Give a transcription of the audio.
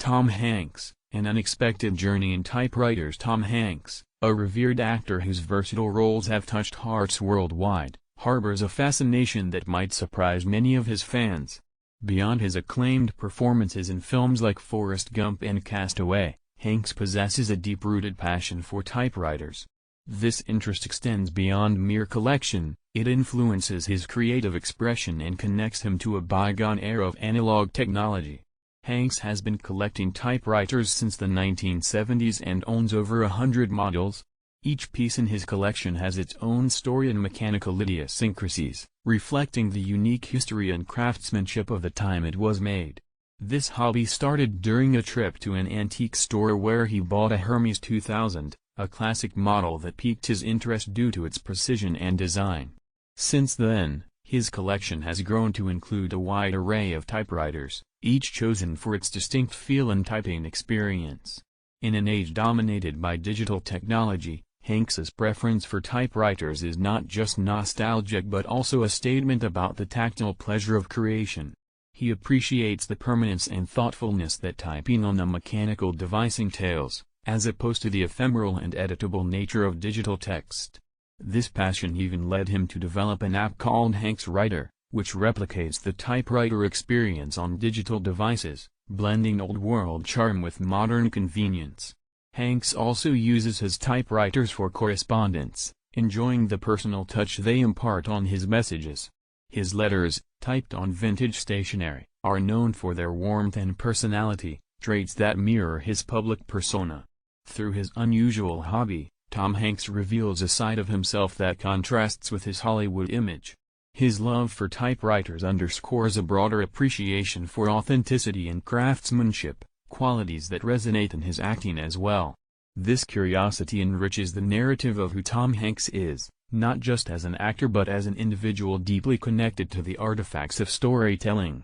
Tom Hanks, An Unexpected Journey in Typewriters. Tom Hanks, a revered actor whose versatile roles have touched hearts worldwide, harbors a fascination that might surprise many of his fans. Beyond his acclaimed performances in films like Forrest Gump and Castaway, Hanks possesses a deep-rooted passion for typewriters. This interest extends beyond mere collection, it influences his creative expression and connects him to a bygone era of analog technology. Hanks has been collecting typewriters since the 1970s and owns over 100 models. Each piece in his collection has its own story and mechanical idiosyncrasies, reflecting the unique history and craftsmanship of the time it was made. This hobby started during a trip to an antique store where he bought a Hermes 2000, a classic model that piqued his interest due to its precision and design. Since then, his collection has grown to include a wide array of typewriters, each chosen for its distinct feel and typing experience. In an age dominated by digital technology, Hanks's preference for typewriters is not just nostalgic but also a statement about the tactile pleasure of creation. He appreciates the permanence and thoughtfulness that typing on a mechanical device entails, as opposed to the ephemeral and editable nature of digital text. This passion even led him to develop an app called Hanks Writer, which replicates the typewriter experience on digital devices, blending old-world charm with modern convenience. Hanks also uses his typewriters for correspondence, enjoying the personal touch they impart on his messages. His letters, typed on vintage stationery, are known for their warmth and personality, traits that mirror his public persona. Through his unusual hobby, Tom Hanks reveals a side of himself that contrasts with his Hollywood image. His love for typewriters underscores a broader appreciation for authenticity and craftsmanship, qualities that resonate in his acting as well. This curiosity enriches the narrative of who Tom Hanks is, not just as an actor but as an individual deeply connected to the artifacts of storytelling.